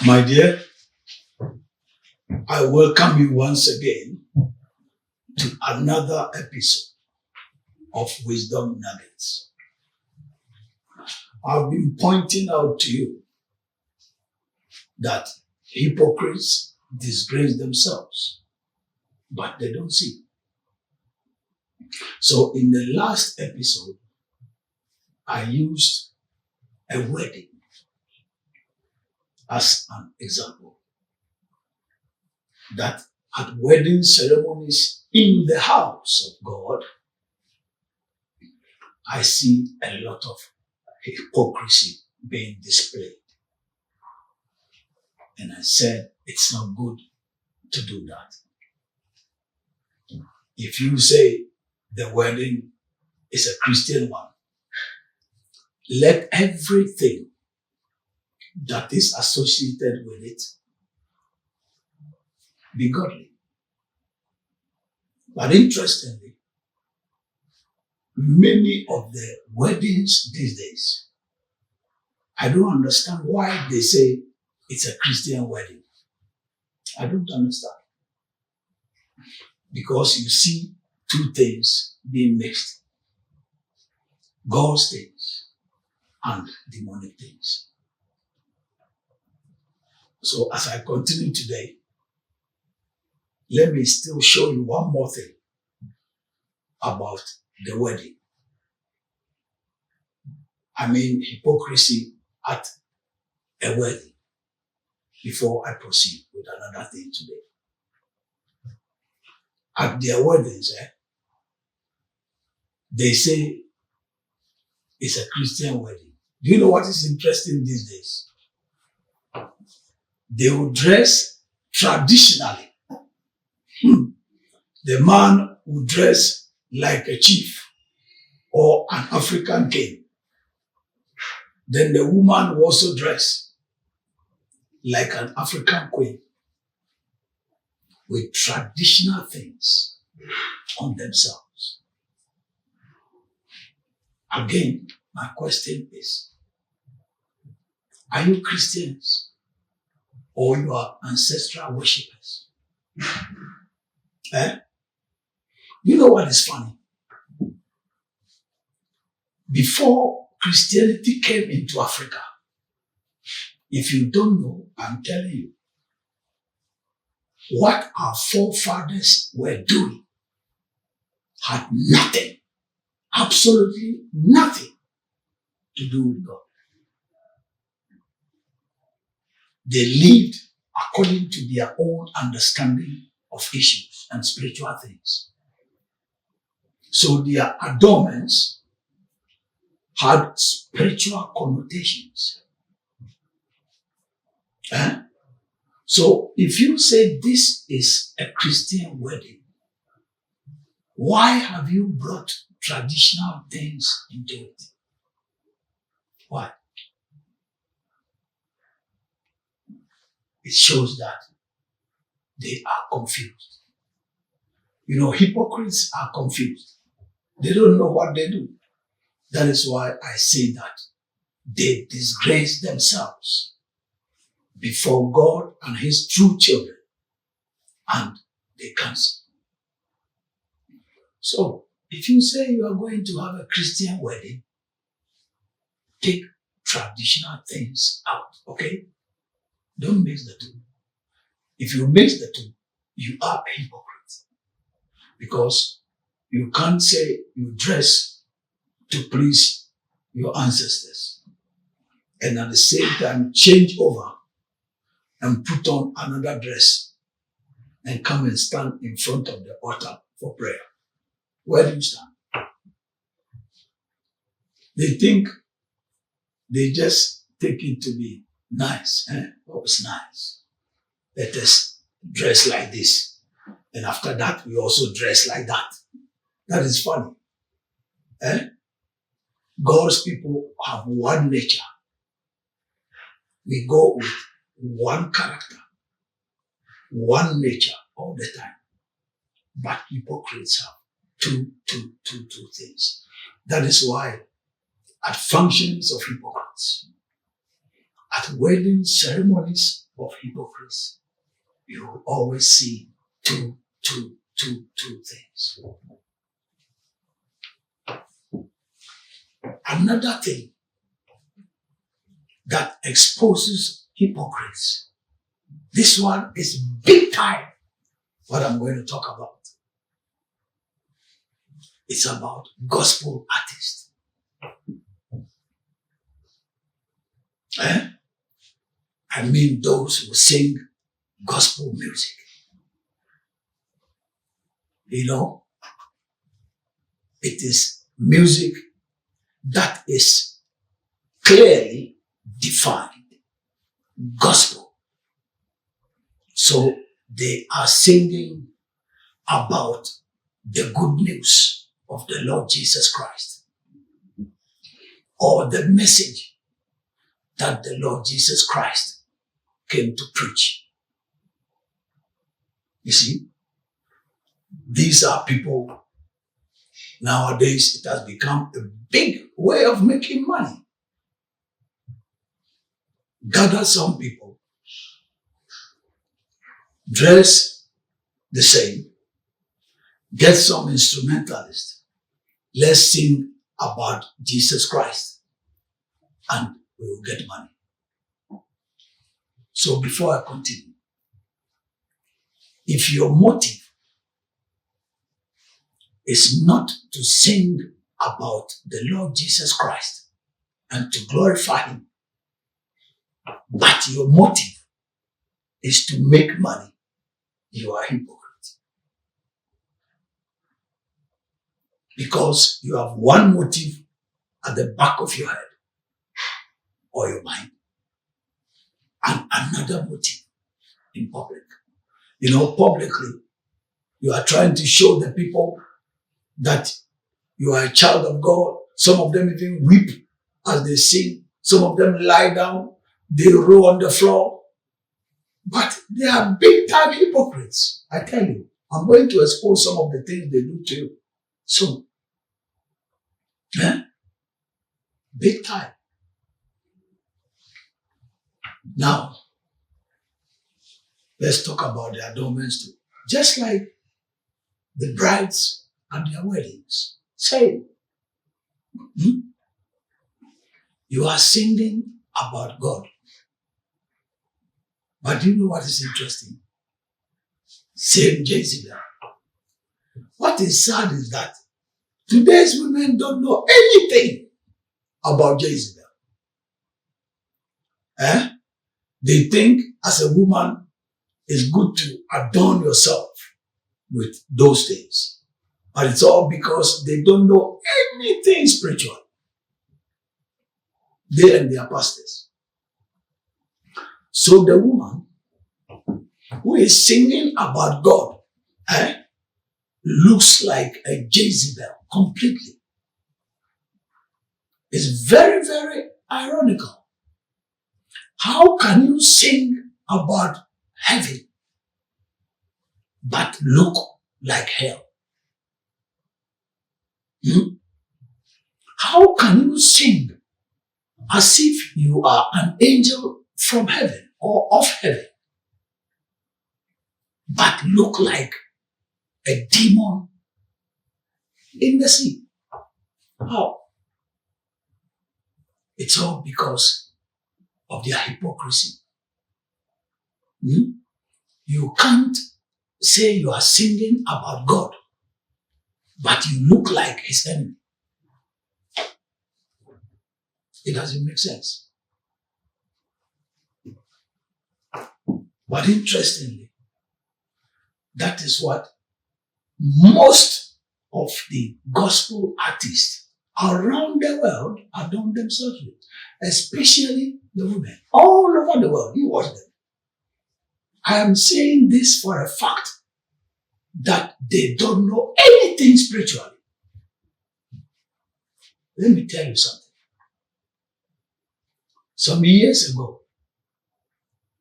My dear, I welcome you once again to another episode of Wisdom Nuggets. I've been pointing out to you that hypocrites disgrace themselves, but they don't see. So in the last episode, I used a wedding as an example. That at wedding ceremonies in the house of God, I see a lot of hypocrisy being displayed. And I said, it's not good to do that. If you say the wedding is a Christian one, let everything that is associated with it be godly. But interestingly, many of the weddings these days, I don't understand why they say it's a Christian wedding. I don't understand. Because you see two things being mixed. God's things and demonic things. So as I continue today, let me still show you one more thing about the wedding. I mean, hypocrisy at a wedding before I proceed with another thing today. At their weddings, they say it's a Christian wedding. Do you know what is interesting these days? They will dress traditionally. The man will dress like a chief or an African king. Then the woman will also dress like an African queen with traditional things on themselves. Again, my question is, are you Christians or you are ancestral worshippers? You know what is funny? Before Christianity came into Africa, if you don't know, I'm telling you, what our forefathers were doing had nothing, absolutely nothing to do with God. They lived according to their own understanding of issues and spiritual things. So their adornments had spiritual connotations. So if you say this is a Christian wedding, why have you brought traditional things into it? Why? It shows that they are confused. You know, hypocrites are confused. They don't know what they do. That is why I say that they disgrace themselves before God and His true children, and they can't see. So, if you say you are going to have a Christian wedding, take traditional things out, okay? Don't mix the two. If you mix the two, you are a hypocrite. Because you can't say you dress to please your ancestors and at the same time change over and put on another dress and come and stand in front of the altar for prayer. Where do you stand? They think they just take it to be nice. Oh, it's nice. Let us dress like this. And after that, we also dress like that. That is funny. God's people have one nature. We go with one character, one nature all the time. But hypocrites have two things. That is why at functions of hypocrites, at wedding ceremonies of hypocrites, you will always see two things. Another thing that exposes hypocrites. This one is big time what I'm going to talk about. It's about gospel artists. I mean those who sing gospel music. You know, it is music that is clearly defined gospel. So they are singing about the good news of the Lord Jesus Christ, or the message that the Lord Jesus Christ came to preach. You see, these are people, nowadays it has become a big way of making money. Gather some people, dress the same, get some instrumentalists, let's sing about Jesus Christ, and we will get money. So before I continue, if your motive is not to sing about the Lord Jesus Christ and to glorify Him, but your motive is to make money, you are a hypocrite. Because you have one motive at the back of your head or your mind, and another motive in public. You know, publicly, you are trying to show the people that you are a child of God. Some of them even weep as they sing. Some of them lie down. They roll on the floor. But they are big time hypocrites. I tell you, I'm going to expose some of the things they do to you soon. Big time. Now, let's talk about the adornments too. Just like the brides at their weddings. Say, you are singing about God. But do you know what is interesting? Same Jezebel. What is sad is that today's women don't know anything about Jezebel. They think as a woman it's good to adorn yourself with those things. But it's all because they don't know anything spiritual. They and their pastors. So the woman who is singing about God looks like a Jezebel completely. It's very, very ironical. How can you sing about heaven but look like hell? How can you sing as if you are an angel from heaven or of heaven but look like a demon in the sea? How? It's all because of their hypocrisy. You can't say you are singing about God, but you look like His enemy. It doesn't make sense. But interestingly, that is what most of the gospel artists around the world adorn themselves with, especially the women all over the world. You watch them. I am saying this for a fact that they don't know anything spiritually. Let me tell you something. Some years ago,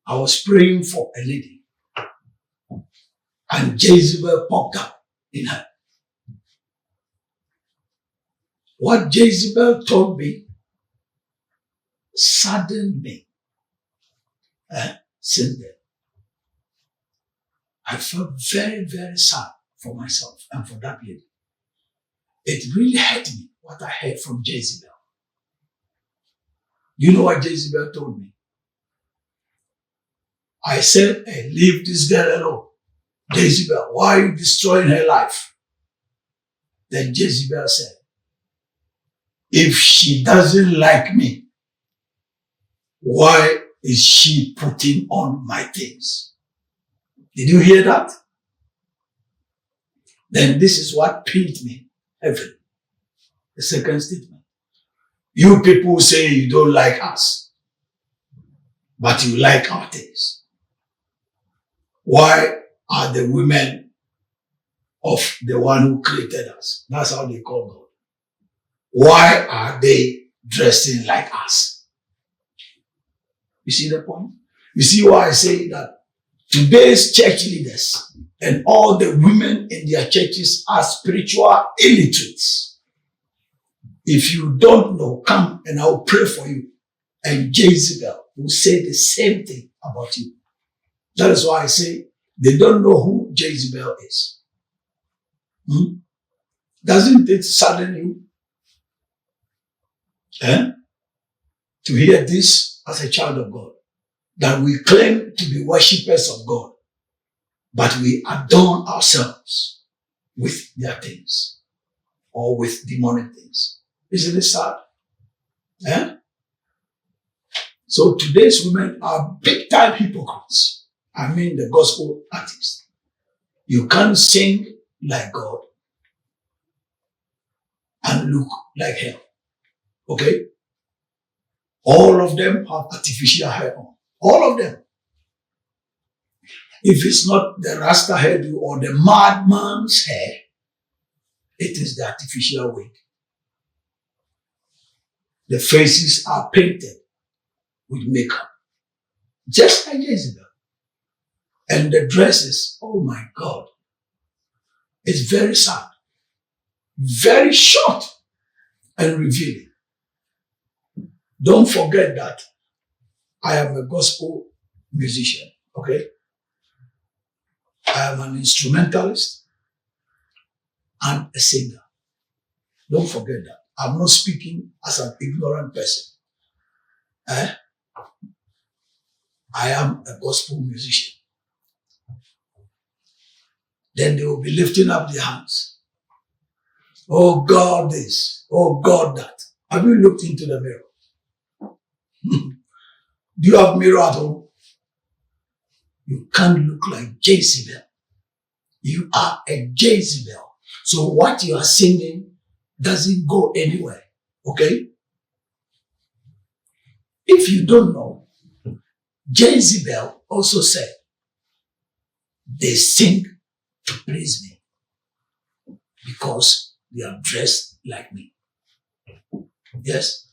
I was praying for a lady, and Jezebel popped up in her. What Jezebel told me saddened me. since then. I felt very, very sad for myself and for that lady. It really hurt me what I heard from Jezebel. You know what Jezebel told me? I said, hey, leave this girl alone. Jezebel, why are you destroying her life? Then Jezebel said, if she doesn't like me, why is she putting on my things? Did you hear that? Then this is what pained me heavily. The second statement. You people say you don't like us, but you like our things. Why are the women of the one who created us? That's how they call God. Why are they dressing like us? You see the point? You see why I say that today's church leaders and all the women in their churches are spiritual illiterates. If you don't know, come and I'll pray for you. And Jezebel will say the same thing about you. That is why I say they don't know who Jezebel is. Doesn't it sadden you? To hear this as a child of God, that we claim to be worshippers of God, but we adorn ourselves with their things or with demonic things. Isn't it sad? So today's women are big time hypocrites. I mean the gospel artists. You can't sing like God and look like hell. Okay? All of them have artificial hair on. All of them. If it's not the Rasta hairdo or the madman's hair, it is the artificial wig. The faces are painted with makeup, just like Jezebel. And the dresses, oh my God, it's very sad, very short and revealing. Don't forget that I am a gospel musician, okay? I am an instrumentalist and a singer. Don't forget that. I'm not speaking as an ignorant person. I am a gospel musician. Then they will be lifting up their hands. Oh God this, oh God that. Have you looked into the mirror? Do you have a mirror at home? You can't look like Jezebel. You are a Jezebel. So what you are singing doesn't go anywhere. Okay? If you don't know, Jezebel also said, they sing to praise me because they are dressed like me. Yes?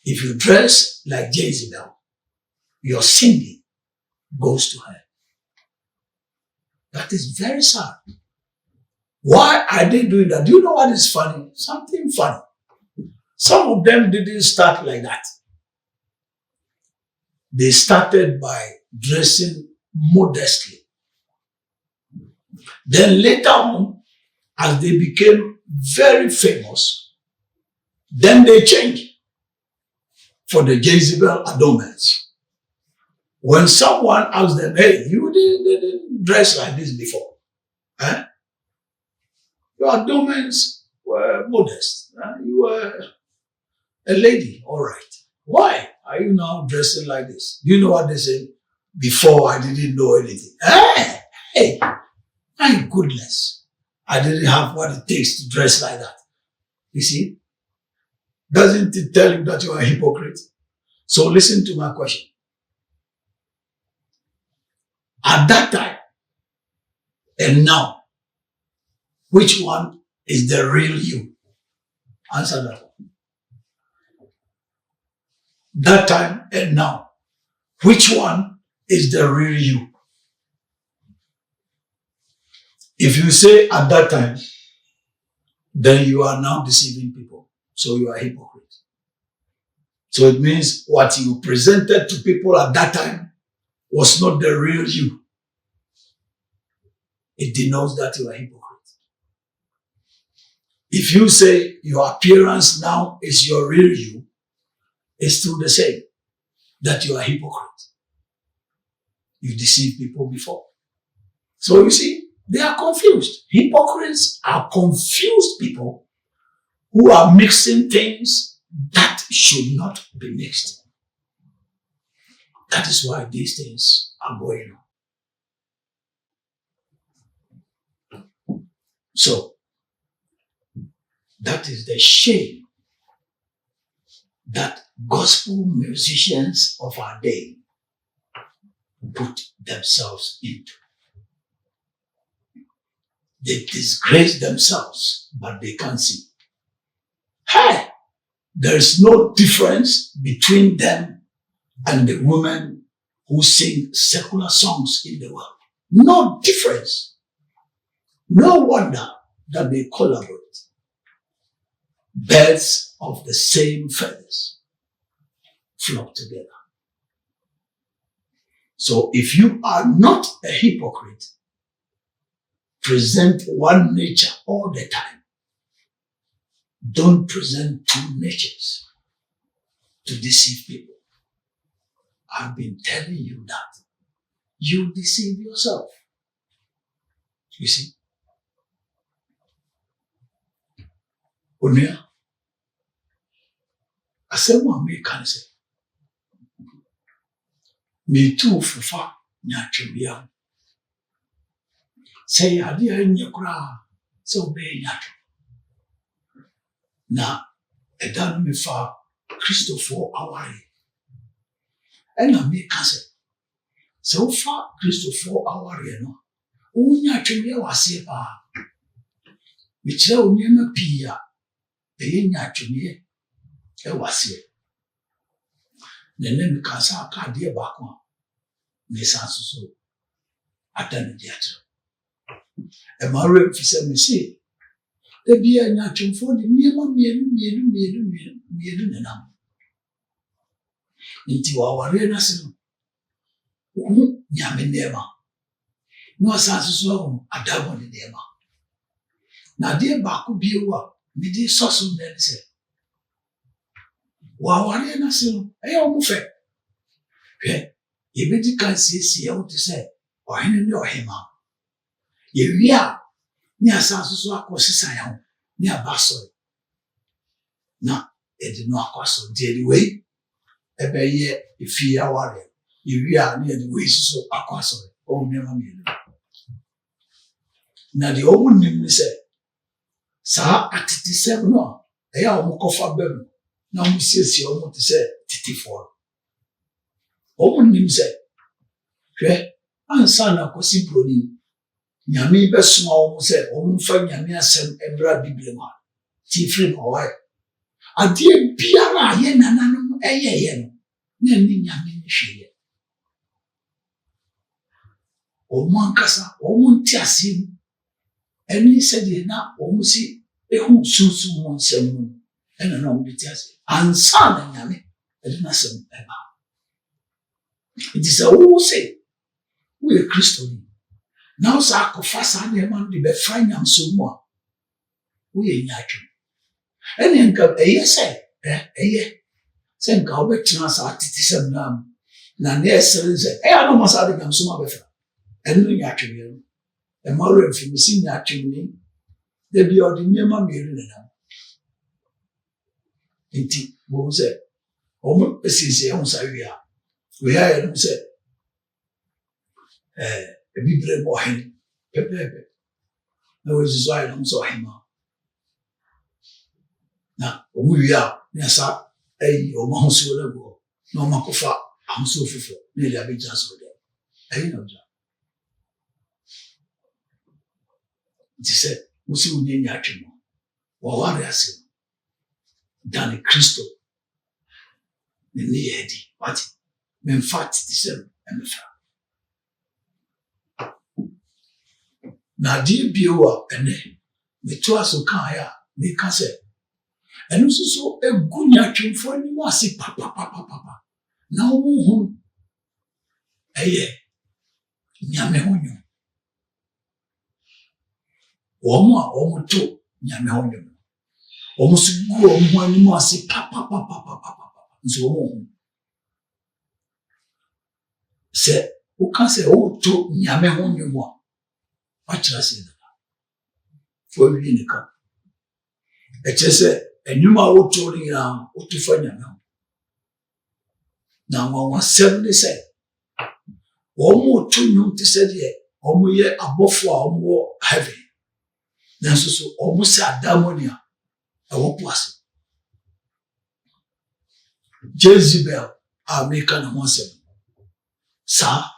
If you dress like Jezebel, your singing goes to her. That is very sad. Why are they doing that? Do you know what is funny? Something funny. Some of them didn't start like that. They started by dressing modestly. Then later on, as they became very famous, then they changed for the Jezebel adornments. When someone asks them, hey, you didn't dress like this before. Your adornments were modest. You were a lady, all right. Why are you now dressing like this? Do you know what they say? Before I didn't know anything. Hey, my goodness. I didn't have what it takes to dress like that. You see? Doesn't it tell you that you are a hypocrite? So listen to my question. At that time and now, which one is the real you? Answer that one. That time and now, which one is the real you? If you say at that time, then you are now deceiving people. So you are a hypocrite. So it means what you presented to people at that time was not the real you, it denotes that you are a hypocrite. If you say your appearance now is your real you, it's still the same, that you are a hypocrite. You deceived people before. So you see, they are confused. Hypocrites are confused people who are mixing things that should not be mixed. That is why these things are going on. So, that is the shame that gospel musicians of our day put themselves into. They disgrace themselves, but they can't see. Hey, there is no difference between them and the women who sing secular songs in the world. No difference. No wonder that they collaborate. Birds of the same feathers flock together. So if you are not a hypocrite, present one nature all the time. Don't present two natures to deceive people. I've been telling you that. You deceive yourself. You see? Onia, asɛm a meka ne sɛ, metu fufa nyatwebea. Sɛ yɛ adeɛ a ɛnyɛ koraa sɛ wobɛyɛ nyatwe. Na ɛda no mefa Kristofoɔ aware. Ɛna meka sɛ wofa Kristofoɔ aware no, wonya atwebea wɔ aseɛ paa. Mekyerɛ wo nneɛma pii a ɛyɛ nyatwebea ɛwɔ aseɛ. Na ɛnɛ meka sɛ aka adeɛ baako a mesan so ada no de akyerɛ. Ɛma werɛ mfi sɛ mese da bia nyatwemfoɔ de nneɛma mmienu nenam. Nti wɔawareɛ no ase no, wohu nyame nneɛma na ɔsan so ahu adabɔ ne nneɛma. Na adeɛ baako bio a mede sɔ so nnɛ ne sɛ, wɔawareɛ no ase no, ɛyɛ ɔmo fɛ. Hwɛ, yɛbɛdi kan siesie wo te sɛ ɔhene ne ɔhema. Yɛwie a, ne asan so akɔ sesa yɛn ho, ne aba asɔre. Na yɛde no akɔ asɔre. Nti yɛde wei ɛbɛyɛ efie awareɛ. Yɛwie a, ne yɛde wei so akɔ asɔre. Ɔmo nneɛma mmienu. Na deɛ ɔmo nim ne sɛ, saa atetesɛm no a ɛyɛ a ɔmo kɔfa ba mu na ɔmo siesie ɔmo te sɛ tetefoɔ. Ɔmo nim sɛ, hwɛ, ansa na akɔsi buroni, nyame bɛsoma ɔmo sɛ ɔmo mfa nyame asɛm ɛbra Biblia mu a, tifiri na ɔwɔ. Adeɛ biara a yɛ nananom ɛyɛyɛ no, na ɛne nyame ne hwɛyɛ. Ɔmo ankasa, ɔmo nte aseɛ mu, ɛne sɛdeɛ na ɔmo si ehu sunsun mu nsɛm mu, ɛna na ɔmo de te aseɛ. Ansa na nyame ɛde n'asɛm ɛba. Nti sɛ wo sɛ woyɛ Kristoni, na wo saa akɔfa saa nneɛma no de bɛfra nyamsom mu a, woyɛ nyatwem. Ɛne nka ɛyɛ sɛ nka wobɛtena saa atetesɛm no mu, na ne ɛsere sɛ ɛyɛ a na ɔma saa de nyamsom abɛfra. Ɛno no nyatwemyɛ no. Ɛma werɛ mfi mesi nyatwemni, da bia ɔde nneɛma mmienu nenam. Nti wohu sɛ ɔmo asiesie ho saa wie a, wei ayɛ no sɛ Biblia mu ɔhene pɛpɛɛpɛ. Na wei nso ayɛ no sɛ ɔhema. Na ɔmo wie a, ne asa ayi ɔmo ahosuo no agu hɔ, na ɔmo akɔfa ahosuo foforɔ na ɛde abɛgyina asɔredan. Ɛyɛ na ɔgyina. Nti sɛ wosi wonyɛ nyatwem no, wɔware ase no, dane Kristo ne ne yɛ adi. Wate? Memfa tetesɛm ɛmɛfra. Na adeɛ bio a ɛnɛ metoa so kaeɛ a meka sɛ, ɛno nso so egu nyatwemfoɔ anim ase papapapapa. Na ɔmo hu nyame ho nnwom. Omo to nyame ho nnwom. Omo so gu omo anim ase papa. Nso omo se o ka se o to nyame ho nnwom a kira se da. Fo wi ni ka. E che se ennwom a o to ni ya o to fa nyame ho. Na nwa sem ni se omo to nnwom te se de omo ye abofo a omo heaven. Nanso so omo se adamonia e wo poase. Jezebel America na mo se sa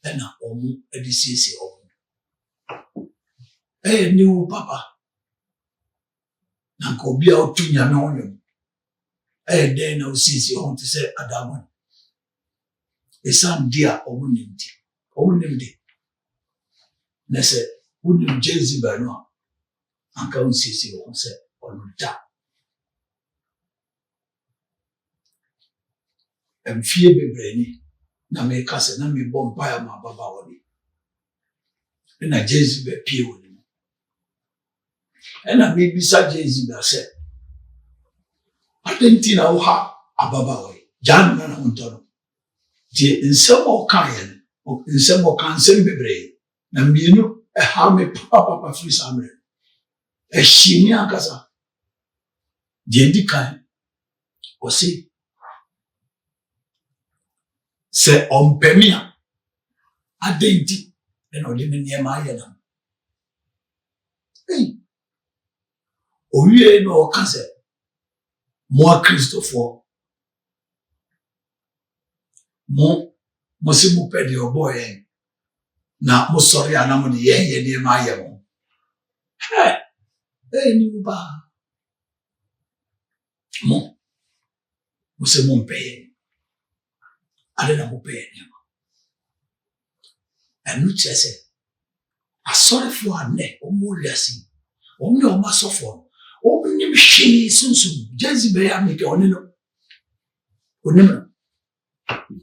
ena omo edisisi omo. Ni wo papa. Na ko bia o to nyame ho nnwom. Den na o sisi ho te se adamonia. Esan dia omo nimdi. Omo nimdi. Na se unim Jezebel no anka o sisi ho se ono da. Mfie bebreni na me kase na me bompa ya ma baba woni. Na Jezebel pie woni. Na me bisa Jezebel se atenti na wo ha ababa woni. Jan na huntono. Die nsem o kan ye no, nsem o kan sem bebre. Na mienu ha me papa free samre. Shimi akasa. Die di kan o si se ompemia adenti eno de niema ye na. Owie no o kan se mo Christopher mo si mo pedi obo yen na mo sorry ana mo de ye niema ye mo. Ni uba mo se mo mpe ale na mo pe niema. Enu chese asorefo ane omo liasi omo ne omo asofo omo nim hwe sunsum Jezebel ya meke oneno onemo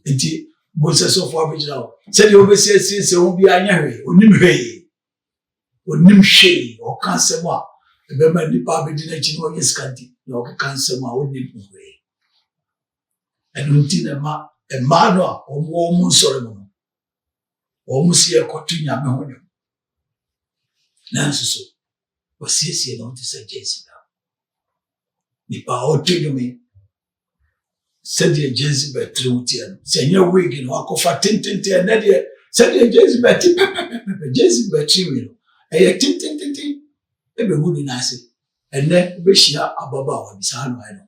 enti bo se sofo abejira o se de obesi se o bi anya hwe onim hwe o kan se mo a ebe ma ni pa be di na chi no yeskanti na o kan se mo a onim hwe enu nti na ma no a omo nsore mo omo si ekotu nyame ho nnwom. Nanso so osiesie no te se Jezebel ni pa otu me se de Jezebel trutia se nya wig no akofa tintinte na de se de Jezebel ti pepe Jezebel chiwi no e tintinte e be gudi na ase enne be hia ababa wa bisa no ai no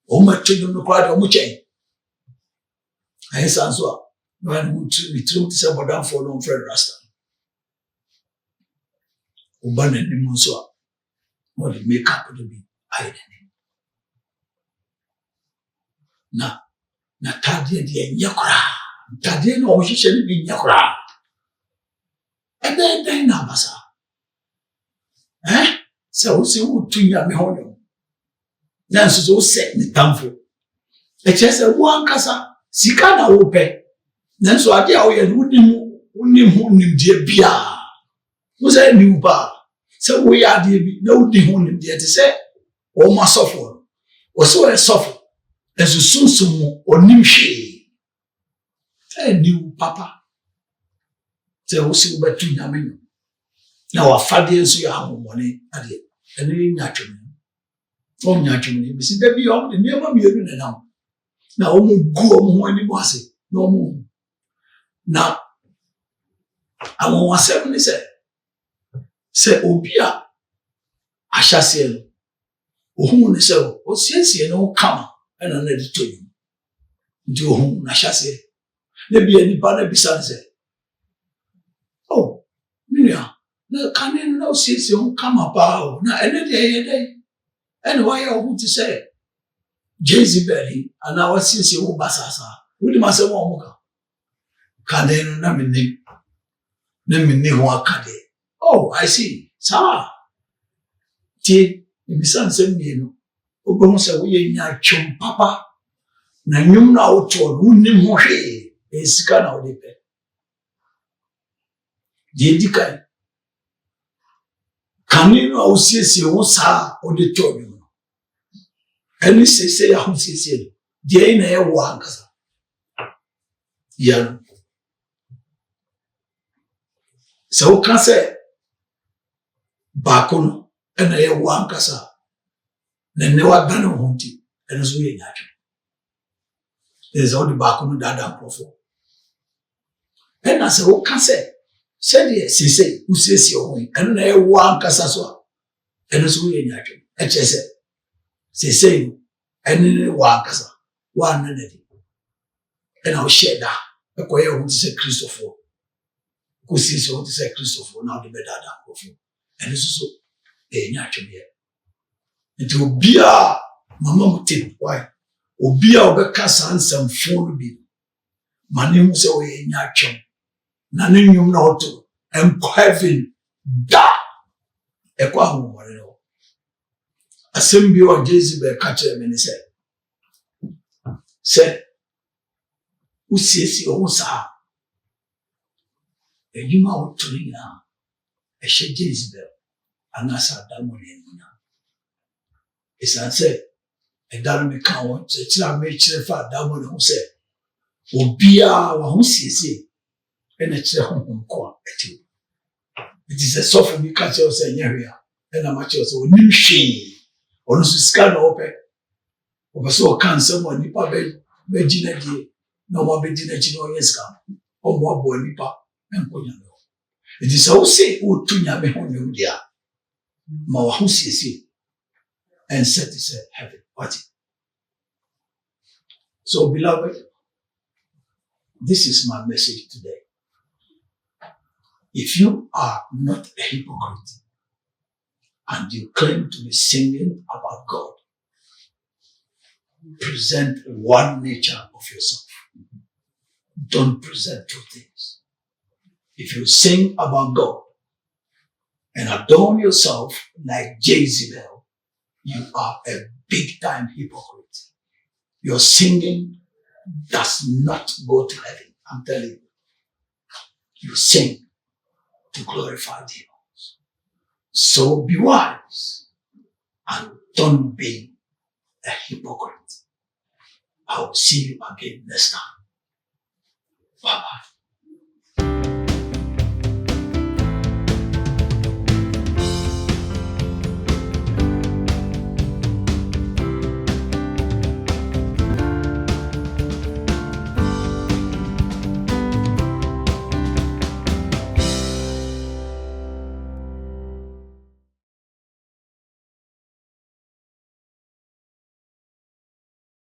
o ma tudu no kwa de o mu chen ai sanso a no an mu tu te se bodan for no friend rasta o ba na ni mu so a no de make up to be ai na tadie de nyakora tadie no o hihye ni bi nyakora ebe na basa se o si wo tu nyame ho no nanso so se ni tamfo e chese wo ankasa sika na wo pe nanso ade a wo ye unim ho nimdie bia wo se ni uba se wo ya ade bi na wo di ho nimdie te se o ma sofo o so e sofo esu sunsum onim hwe ni papa se wo si wo betu nyame no na wa fade enso ya homone ade ene nyatwem o nyatwem bi si da bi o de niam mi eru na o mu gu o mu ani bo ase na o mu na awon wasem ni se obi a ahyase no ohun ni se o siesie no kama ena na di toyi ndi ohun na hyase na bi ani pa na bisa se minia na kanen na siesie o kama pa o na ene de ye dai ene wa ya o ti se Jezebel ana wa siesie o basasa wodi ma se mo muka kanen na minni ho akade I see sa ti bisa se mienu obo se wo ye nya twom papa na nwum na wo to wo nim ho hwe esika na ode pe. Dedika. Kanino ausiesie wo sa ode tonyo no. Eni sese ya ausiesie. Die na ye wo ankasa. Ya. So wo kan se baako no ena ye wo ankasa. Na ne wa dane ho nti eno so ye nyaatwe. Eza odi baako no dada profo. Ena se wo kan se de sese usiesie ho eno na ye wo ankasa so eno so ye nyaatwe. Eche se sese eni wo ankasa wa na di. Ena o sheda ekoye ho se Christopher. Ko sisi ho se Christopher na odi be dada profo. Eno so nyaatwe be. Nti obia mama mutim why obia obeka sansam phone bi mane mu se we nyaatwe na ne nwum na oto empo heaven da ekwa ho more no asem bi o Jezebel ka kire me ne se usiesi o sa enyuma oto ni na ehye Jezebel anasa da mo ne nyuna esanse edare me ka won chira me chire fa da mo ne ho se obia wa ho siesi ena chire ho nko ati it is a soft bi ka che o se nyehwe a ena ma che o se oni hwe ono so ska na ope obaso kan se mo nipa be gina die na mo be gina chi no yeska o mo abo nipa enko nya no it is so say o tunya me ho nyum dia ma wa ho siesi and set is heaven. What? So, beloved, this is my message today. If you are not a hypocrite and you claim to be singing about God, present one nature of yourself. Don't present two things. If you sing about God and adorn yourself like Jezebel, you are a big-time hypocrite. Your singing does not go to heaven. I'm telling you. You sing to glorify demons. So be wise and don't be a hypocrite. I will see you again next time. Bye-bye.